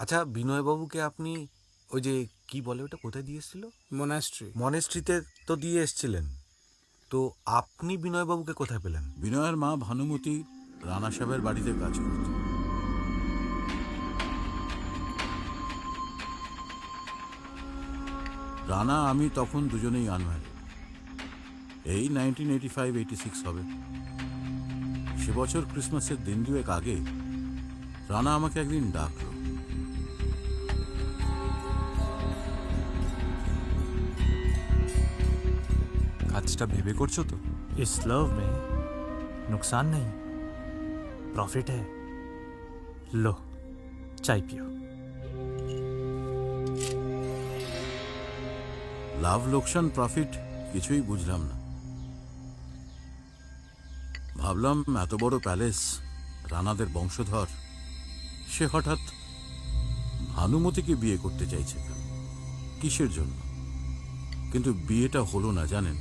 আচ্ছা, বিনয়বাবুকে আপনি ওই যে কি বলে ওটা কোথায় দিয়ে এসেছিল? মোনাস্ট্রি। মনেস্ট্রিতে তো দিয়ে এসছিলেন, তো আপনি বিনয়বাবুকে কোথায় পেলেন? বিনয়ের মা ভানুমতি রানা সাহেবের বাড়িতে কাজ করত। রানা আমি তখন দুজনেই আনম্যারিড। এই 1985-86 হবে। সে বছর ক্রিসমাসের দিন দুয়েক আগে রানা আমাকে একদিন ডাকলো। কাজটা ভেবে করছো তো? इस लव में नुकसान नहीं, प्रॉफिट है। लो चाय पियो। লাভ লোকসান প্রফিট কিছুই বুঝলাম না। ভাবলাম এত বড় প্যালেস, রানাদের বংশধর, সে হঠাৎ ভানুমতিকে বিয়ে করতে চাইছে কেন, কিসের জন্য? কিন্তু বিয়েটা হলো না জানেন।